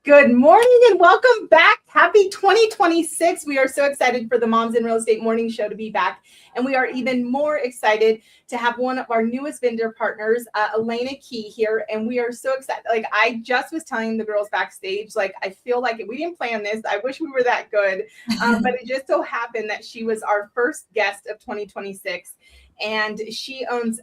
Good morning and welcome back. Happy 2026. We are so excited for the Moms in Real Estate Morning Show to be back. And we are even more excited to have one of our newest vendor partners, Elena Kee here. And we are so excited. Like I just was telling the girls backstage, like I feel like we didn't plan this. I wish we were that good. But it just so happened that she was our first guest of 2026. And she owns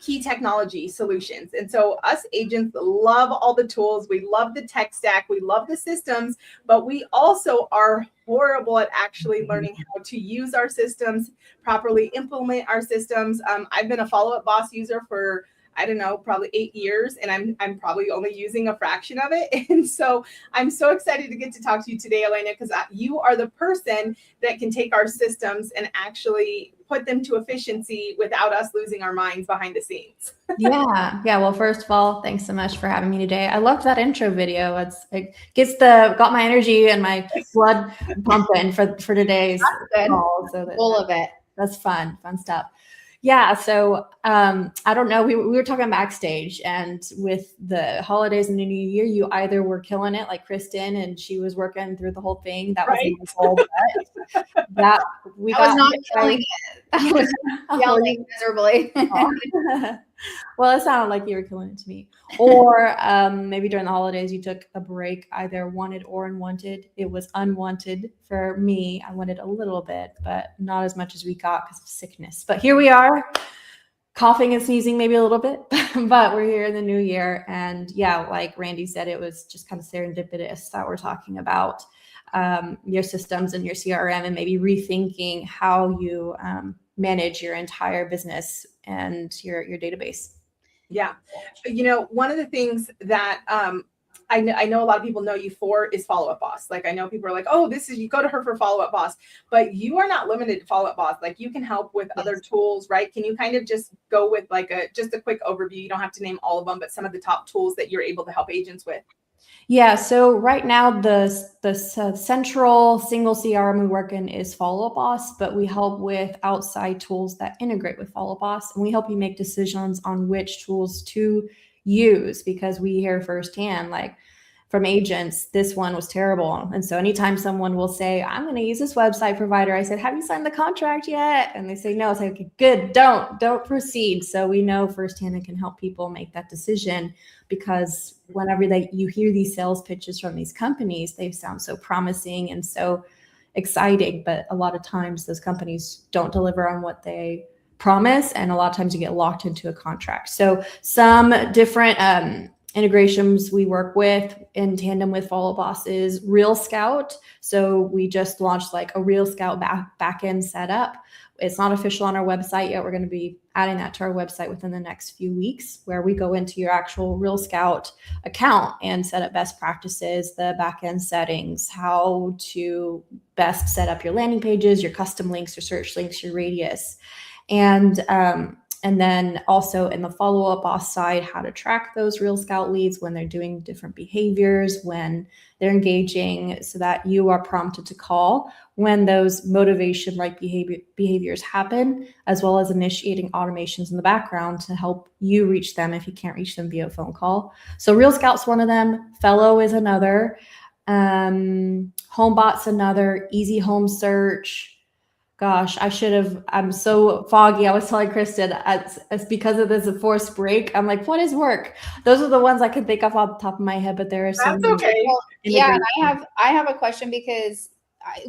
Kee Technology Solutions. And so us agents love all the tools. We love the tech stack. We love the systems, but we also are horrible at actually learning how to use our systems, properly implement our systems. I've been a Follow Up Boss user for, I don't know, probably 8 years, and I'm probably only using a fraction of it. And so I'm so excited to get to talk to you today, Elena, because you are the person that can take our systems and actually put them to efficiency without us losing our minds behind the scenes. Yeah. Well, first of all, thanks so much for having me today. I loved that intro video. It got my energy and my blood pumping for today's call. So full of it. That's fun stuff. Yeah. So I don't know. We were talking backstage, and with the holidays and the new year, you either were killing it like Kristen, and she was working through the whole thing. That Right. was my goal. That we I was got not killing it. I was yelling miserably. Well, it sounded like you were killing it to me. Or maybe during the holidays, you took a break, either wanted or unwanted. It was unwanted for me. I wanted a little bit, but not as much as we got because of sickness. But here we are, coughing and sneezing maybe a little bit, but we're here in the new year. And yeah, like Randy said, it was just kind of serendipitous that we're talking about your systems and your CRM and maybe rethinking how you manage your entire business and your database. Yeah. You know, one of the things that I know a lot of people know you for is Follow Up Boss. Like I know people are like, oh, you go to her for Follow Up Boss, but you are not limited to Follow Up Boss. Like you can help with other tools, right? Can you kind of just go with like just a quick overview? You don't have to name all of them, but some of the top tools that you're able to help agents with. Yeah, so right now the central single CRM we work in is Follow Up Boss, but we help with outside tools that integrate with Follow Up Boss, and we help you make decisions on which tools to use, because we hear firsthand, like from agents, this one was terrible. And so anytime someone will say, I'm going to use this website provider, I said, have you signed the contract yet? And they say, no. It's like, okay, good, don't proceed. So we know firsthand and can help people make that decision, because whenever you hear these sales pitches from these companies, they sound so promising and so exciting, but a lot of times those companies don't deliver on what they promise, and a lot of times you get locked into a contract. So some different integrations we work with in tandem with Follow Up Boss is Real Scout. So we just launched like a Real Scout backend setup. It's not official on our website yet. We're going to be adding that to our website within the next few weeks, where we go into your actual Real Scout account and set up best practices, the backend settings, how to best set up your landing pages, your custom links, your search links, your radius. And then also in the Follow Up Boss side, how to track those Real Scout leads when they're doing different behaviors, when they're engaging, so that you are prompted to call when those motivation-like behaviors happen, as well as initiating automations in the background to help you reach them if you can't reach them via phone call. So Real Scout's one of them. Fellow is another. HomeBot's another. Easy Home Search. Gosh, I'm so foggy. I was telling Kristen, it's because of this forced break. I'm like, what is work? Those are the ones I can think of off the top of my head, but there are some. That's okay. Well, yeah, and I have a question, because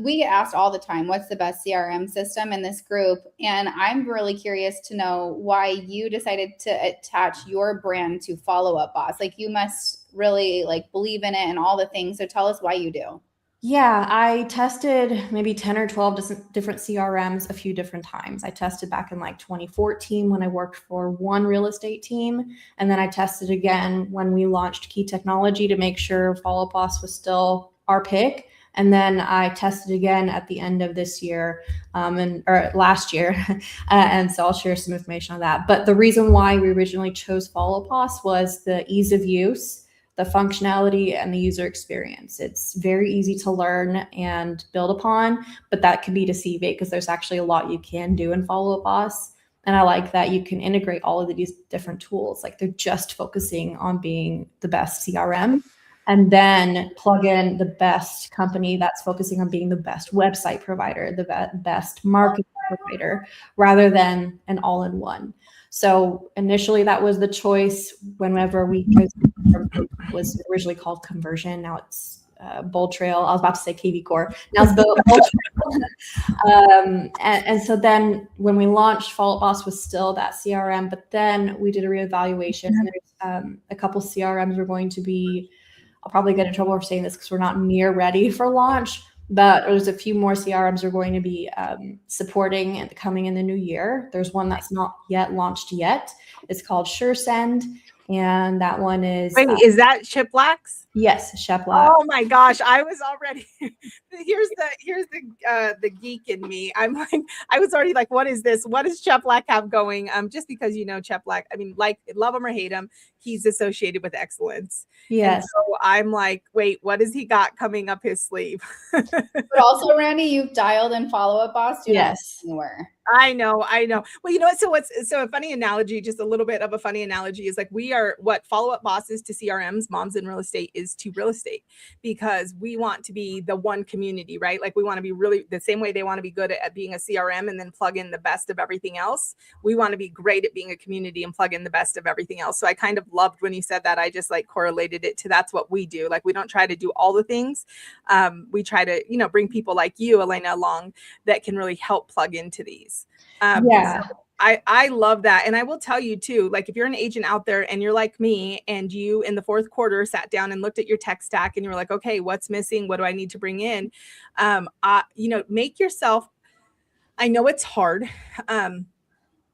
we get asked all the time, what's the best CRM system in this group? And I'm really curious to know why you decided to attach your brand to Follow Up Boss. Like you must really like believe in it and all the things. So tell us why you do. Yeah, I tested maybe 10 or 12 different CRMs a few different times. I tested back in like 2014 when I worked for one real estate team. And then I tested again when we launched Kee Technology to make sure Follow Up Boss was still our pick. And then I tested again at the end of this year or last year. And so I'll share some information on that. But the reason why we originally chose Follow Up Boss was the ease of use, the functionality, and the user experience. It's very easy to learn and build upon, but that can be deceiving because there's actually a lot you can do in Follow Up Boss. And I like that you can integrate all of these different tools. Like they're just focusing on being the best CRM. and then plug in the best company that's focusing on being the best website provider, the best marketing provider, rather than an all-in-one. So initially that was the choice whenever we was originally called Conversion. Now it's Bold Trail. I was about to say KV Core. Now it's Bold Trail. And so then when we launched, Follow Up Boss was still that CRM, but then we did a reevaluation. And there's a couple CRMs we're going to be, I'll probably get in trouble for saying this because we're not near ready for launch, but there's a few more CRMs we're going to be supporting and coming in the new year. There's one that's not yet launched yet. It's called SureSend. And that one is is that Shiplax? Yes, Shiplax. Oh my gosh, I was already here's the geek in me. I'm like, I was already like, what is this? What does Shiplax have going? Just because Shiplax, I mean, like, love him or hate him, he's associated with excellence. Yes. And so I'm like, wait, what has he got coming up his sleeve? But also, Randy, you've dialed in Follow Up Boss. Yes. Anywhere. I know. Well, you know what? So a funny analogy, just a little bit of a funny analogy, is like we are what Follow Up Boss is to CRMs, Moms in Real Estate is to real estate, because we want to be the one community, right? Like we want to be really the same way they want to be good at being a CRM and then plug in the best of everything else. We want to be great at being a community and plug in the best of everything else. So I kind of loved when you said that. I just like correlated it to that's what we do. Like we don't try to do all the things. We try to, bring people like you, Elena, along that can really help plug into these. Yeah. So I love that. And I will tell you too, like if you're an agent out there and you're like me and you in the fourth quarter sat down and looked at your tech stack and you were like, okay, what's missing? What do I need to bring in? Make yourself, I know it's hard,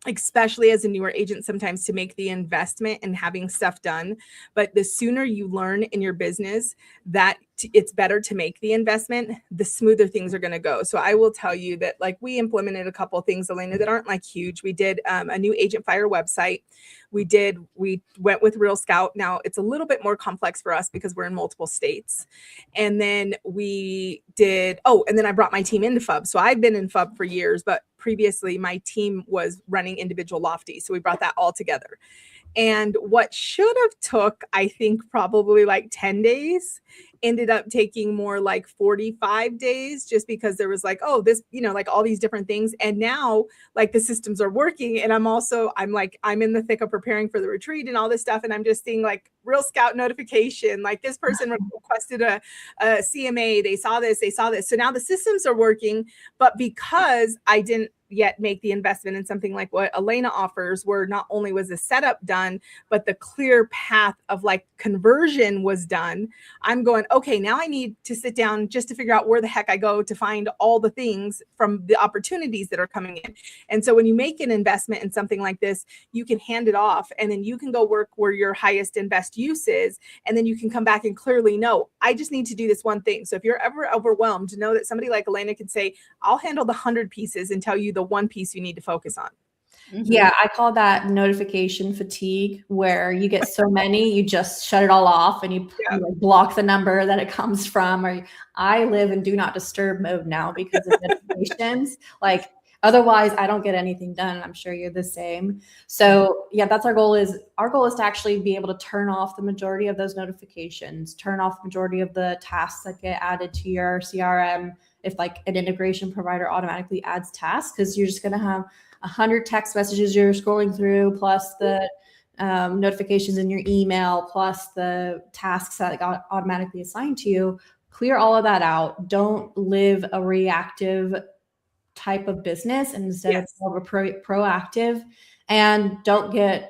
especially as a newer agent sometimes to make the investment and having stuff done. But the sooner you learn in your business that it's better to make the investment, the smoother things are going to go. So I will tell you that like we implemented a couple of things, Elena, that aren't like huge. We did a new Agent Fire website. We went with Real Scout. Now it's a little bit more complex for us because we're in multiple states. And then we did, and then I brought my team into FUB. So I've been in FUB for years, but previously my team was running individual Lofty. So we brought that all together. And what should have took, I think, probably like 10 days ended up taking more like 45 days just because there was like, this, like all these different things. And now like the systems are working. And I'm in the thick of preparing for the retreat and all this stuff. And I'm just seeing like Real Scout notification, like this person requested a CMA. They saw this. So now the systems are working. But because I didn't yet make the investment in something like what Elena offers, where not only was the setup done, but the clear path of like conversion was done, I'm going, okay, now I need to sit down just to figure out where the heck I go to find all the things from the opportunities that are coming in. And so when you make an investment in something like this, you can hand it off and then you can go work where your highest and best use is. And then you can come back and clearly know, I just need to do this one thing. So if you're ever overwhelmed, know that somebody like Elena can say, I'll handle the 100 pieces and tell you the one piece you need to focus on. Yeah, I call that notification fatigue, where you get so many, you just shut it all off and you like block the number that it comes from. Or I live in do not disturb mode now because of notifications. Like otherwise, I don't get anything done. I'm sure you're the same. So yeah, that's our goal. Our goal is to actually be able to turn off the majority of those notifications, turn off the majority of the tasks that get added to your CRM. If like an integration provider automatically adds tasks, because you're just going to have 100 text messages you're scrolling through, plus the notifications in your email, plus the tasks that got automatically assigned to you. Clear all of that out. Don't live a reactive type of business, and instead of more of a proactive, and don't get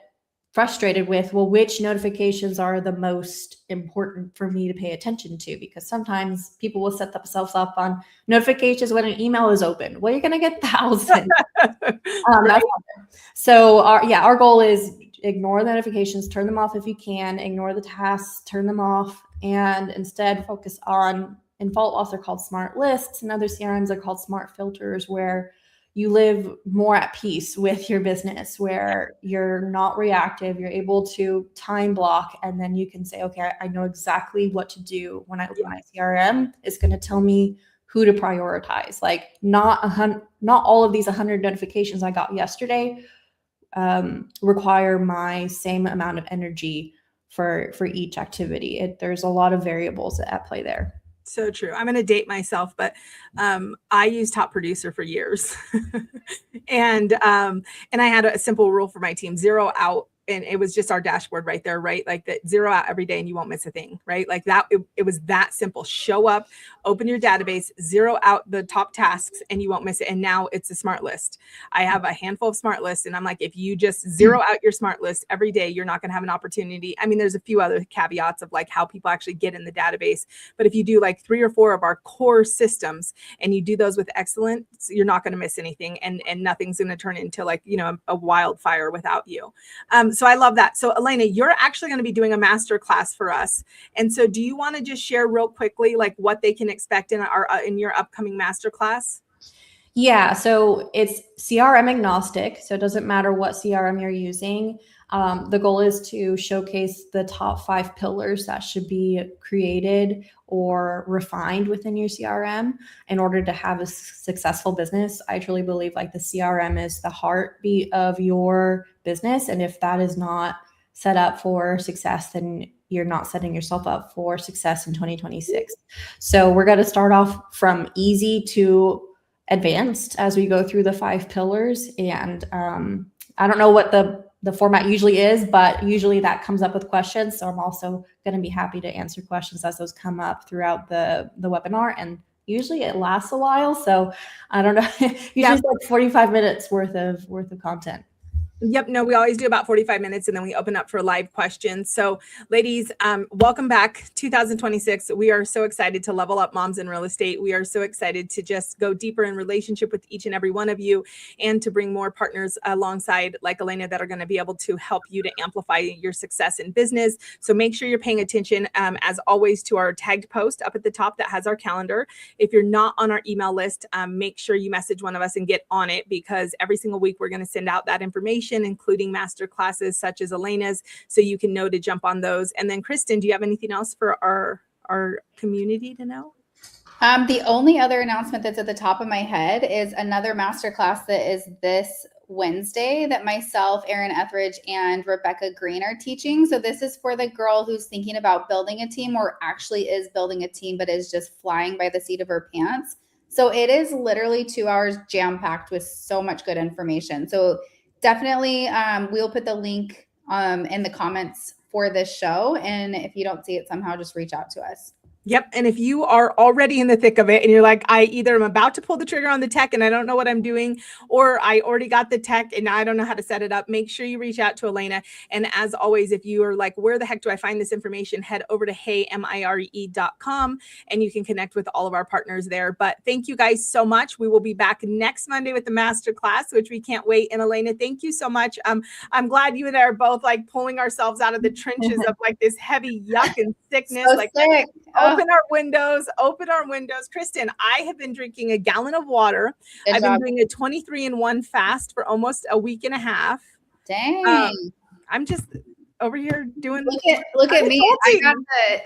frustrated with, well, which notifications are the most important for me to pay attention to? Because sometimes people will set themselves up on notifications when an email is open. Well, you're going to get thousands. Right. So our goal is ignore the notifications, turn them off if you can, ignore the tasks, turn them off, and instead focus on, in Follow Up Boss, they're called smart lists, and other CRMs are called smart filters, where you live more at peace with your business, where you're not reactive, you're able to time block, and then you can say, okay, I know exactly what to do when I open my CRM. It's going to tell me who to prioritize. Like not all of these 100 notifications I got yesterday require my same amount of energy for each activity. There's a lot of variables at play there. So true. I'm going to date myself, but I used Top Producer for years, and I had a simple rule for my team: 0 out. And it was just our dashboard right there, right? Like that 0 out every day and you won't miss a thing, right? Like that, it was that simple. Show up, open your database, 0 out the top tasks and you won't miss it. And now it's a smart list. I have a handful of smart lists and I'm like, if you just 0 out your smart list every day, you're not going to have an opportunity. I mean, there's a few other caveats of like how people actually get in the database. But if you do like 3 or 4 of our core systems and you do those with excellence, you're not going to miss anything. And nothing's going to turn into like, you know, a wildfire without you. So I love that. So Elena, you're actually going to be doing a master class for us. And so do you want to just share real quickly, like what they can expect in your upcoming master class? Yeah, so it's CRM agnostic. So it doesn't matter what CRM you're using. The goal is to showcase the top 5 pillars that should be created or refined within your CRM in order to have a successful business. I truly believe like the CRM is the heartbeat of your business. And if that is not set up for success, then you're not setting yourself up for success in 2026. So we're going to start off from easy to advanced as we go through the 5 pillars. And I don't know what the format usually is, but usually that comes up with questions. So I'm also going to be happy to answer questions as those come up throughout the webinar. And usually it lasts a while. So I don't know, usually it's like 45 minutes worth of content. Yep. No, we always do about 45 minutes and then we open up for live questions. So ladies, welcome back 2026. We are so excited to level up moms in real estate. We are so excited to just go deeper in relationship with each and every one of you and to bring more partners alongside like Elena that are going to be able to help you to amplify your success in business. So make sure you're paying attention as always to our tagged post up at the top that has our calendar. If you're not on our email list, make sure you message one of us and get on it because every single week we're going to send out that information, including master classes such as Elena's, so you can know to jump on those. And then Kristen, do you have anything else for our community to know? The only other announcement that's at the top of my head is another masterclass that is this Wednesday that myself, Erin Etheridge, and Rebecca Green are teaching. So this is for the girl who's thinking about building a team or actually is building a team, but is just flying by the seat of her pants. So it is literally 2 hours jam-packed with so much good information. So definitely, we'll put the link in the comments for this show. And if you don't see it somehow, just reach out to us. Yep. And if you are already in the thick of it and you're like, I either am about to pull the trigger on the tech and I don't know what I'm doing, or I already got the tech and I don't know how to set it up, make sure you reach out to Elena. And as always, if you are like, where the heck do I find this information? Head over to heymire.com and you can connect with all of our partners there. But thank you guys so much. We will be back next Monday with the masterclass, which we can't wait. And Elena, thank you so much. I'm glad you and I are both like pulling ourselves out of the trenches of like this heavy yuck and sickness. So like sick. Open our windows. Kristen, I have been drinking a gallon of water. Good I've job. been doing a 23-in-1 fast for almost a week and a half. Dang. I'm just over here doing. Look at me.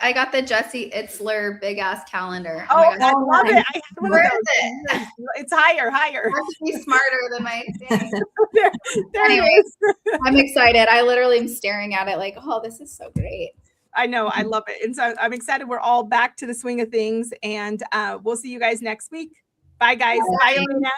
I got the Jesse Itzler big ass calendar. Oh, my gosh. I love it. I had one Where of is those. it? It's higher. I have to be smarter than my thing. there Anyways, it is. I'm excited. I literally am staring at it like, oh, this is so great. I know. I love it. And so I'm excited. We're all back to the swing of things and we'll see you guys next week. Bye guys. Bye Elena.